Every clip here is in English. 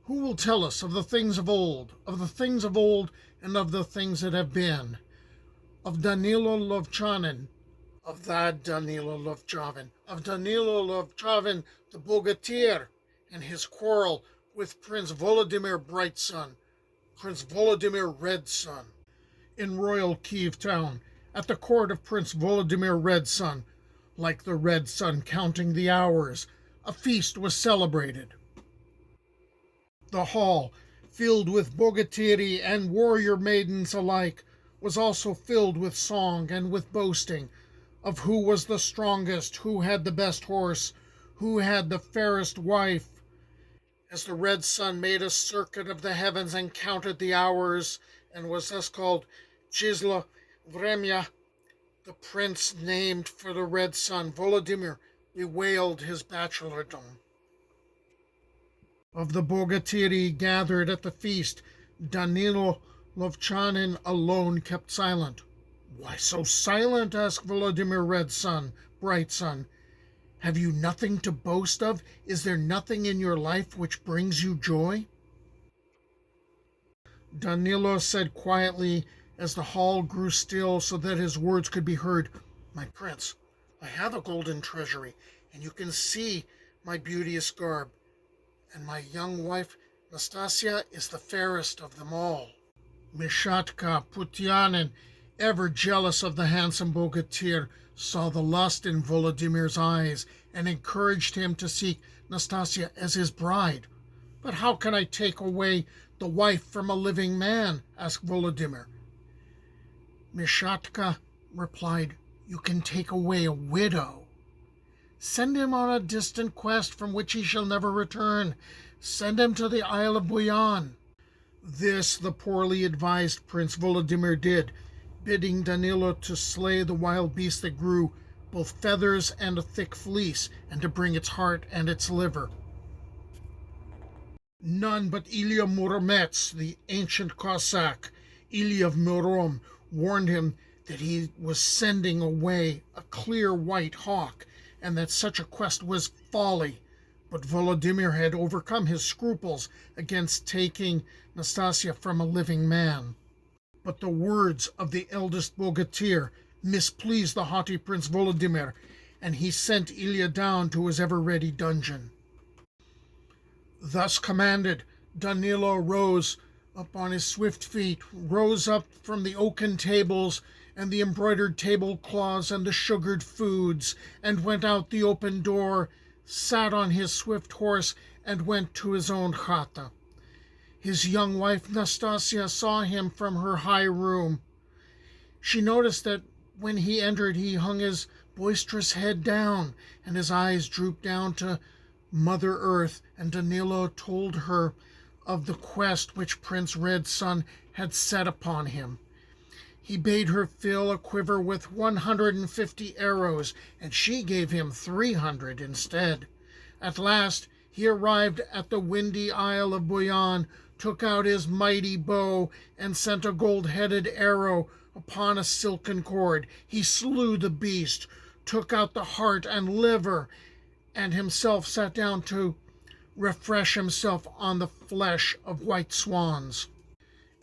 Who will tell us of the things of old, and of the things that have been? Of Danilo Lovchanin, of Danilo Lovchanin, the Bogatyr, and his quarrel with Prince Volodymyr Bright Sun, Prince Volodymyr Red Sun. In royal Kiev town, at the court of Prince Volodymyr Red Sun, like the Red Sun counting the hours, a feast was celebrated. The hall, filled with bogatyri and warrior maidens alike, was also filled with song and with boasting of who was the strongest, who had the best horse, who had the fairest wife. As the Red Sun made a circuit of the heavens and counted the hours, and was thus called Chisla Vremya, the prince named for the Red Sun, Volodymyr, bewailed his bachelordom. Of the bogatyri gathered at the feast, Danilo Lovchanin alone kept silent. "Why so silent?" asked Volodymyr Red Sun, Bright Sun. "Have you nothing to boast of? Is there nothing in your life which brings you joy?" Danilo said quietly, as the hall grew still so that his words could be heard, "My prince, I have a golden treasury, and you can see my beauteous garb, and my young wife Nastasia is the fairest of them all." Mishatka Putyanin, ever jealous of the handsome Bogatyr, saw the lust in Volodymyr's eyes and encouraged him to seek Nastasia as his bride. "But how can I take away the wife from a living man?" asked Volodymyr. Mishatka replied, "You can take away a widow. Send him on a distant quest from which he shall never return. Send him to the Isle of Buyan." This the poorly advised Prince Volodymyr did, bidding Danilo to slay the wild beast that grew both feathers and a thick fleece, and to bring its heart and its liver. None but Ilya Muromets, the ancient Cossack, Ilya of Murom, warned him that he was sending away a clear white hawk, and that such a quest was folly. But Volodymyr had overcome his scruples against taking Nastasia from a living man. But the words of the eldest Bogatyr mispleased the haughty Prince Volodymyr, and he sent Ilya down to his ever-ready dungeon. Thus commanded, Danilo rose up on his swift feet, rose up from the oaken tables and the embroidered tablecloths and the sugared foods, and went out the open door, sat on his swift horse, and went to his own chata. His young wife Nastasia saw him from her high room. She noticed that when he entered he hung his boisterous head down, and his eyes drooped down to Mother Earth, and Danilo told her of the quest which Prince Red Sun had set upon him. He bade her fill a quiver with 150 arrows, and she gave him 300 instead. At last he arrived at the windy Isle of Buyan, took out his mighty bow, and sent a gold-headed arrow upon a silken cord. He slew the beast, took out the heart and liver, and himself sat down to refresh himself on the flesh of white swans.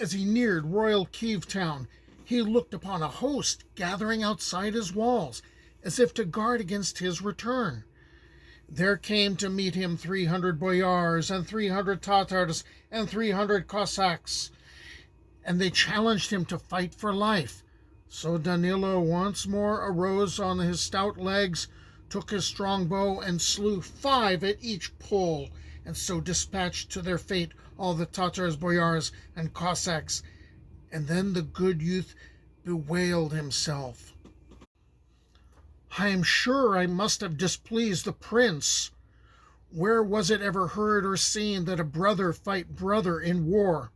As he neared royal Kiev town, he looked upon a host gathering outside his walls, as if to guard against his return. There came to meet him 300 boyars and 300 Tatars and 300 Cossacks, and they challenged him to fight for life. So Danilo once more arose on his stout legs, took his strong bow, and slew 5 at each pull, and so dispatched to their fate all the Tatars, boyars, and Cossacks. And then the good youth bewailed himself. "I am sure I must have displeased the prince. Where was it ever heard or seen that a brother fight brother in war?"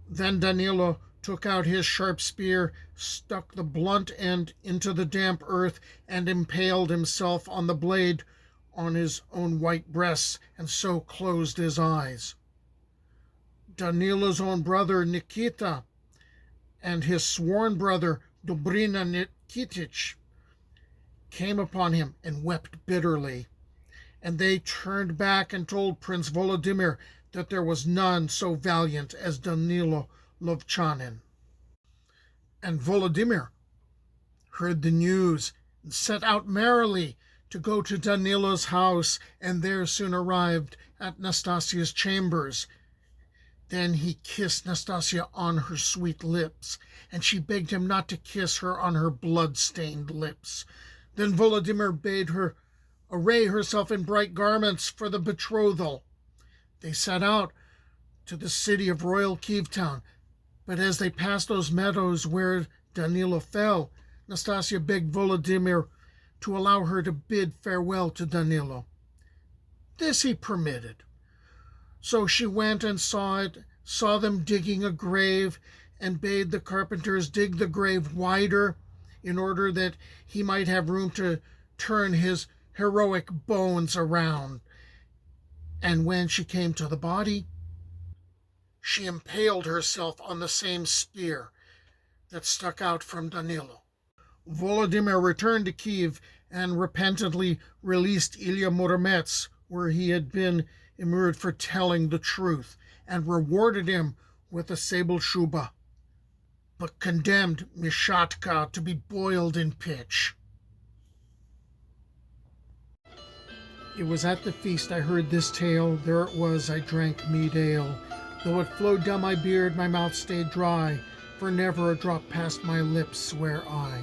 Then Danilo took out his sharp spear, stuck the blunt end into the damp earth, and impaled himself on the blade on his own white breasts, and so closed his eyes. Danilo's own brother Nikita and his sworn brother Dobrina Nikitich came upon him and wept bitterly. And they turned back and told Prince Volodymyr that there was none so valiant as Danilo Lovchanin. And Volodymyr heard the news and set out merrily to go to Danilo's house, and there soon arrived at Nastasia's chambers. Then he kissed Nastasia on her sweet lips, and she begged him not to kiss her on her blood-stained lips. Then Volodymyr bade her array herself in bright garments for the betrothal. They set out to the city of royal Kiev-town, but as they passed those meadows where Danilo fell, Nastasia begged Volodymyr to allow her to bid farewell to Danilo. This he permitted. So she went and saw them digging a grave, and bade the carpenters dig the grave wider in order that he might have room to turn his heroic bones around. And when she came to the body, she impaled herself on the same spear that stuck out from Danilo. Volodymyr returned to Kiev and repentantly released Ilya Muromets, where he had been immured for telling the truth, and rewarded him with a sable shuba, but condemned Mishatka to be boiled in pitch. It was at the feast I heard this tale, there it was I drank mead ale. Though it flowed down my beard, my mouth stayed dry, for never a drop passed my lips, swear I.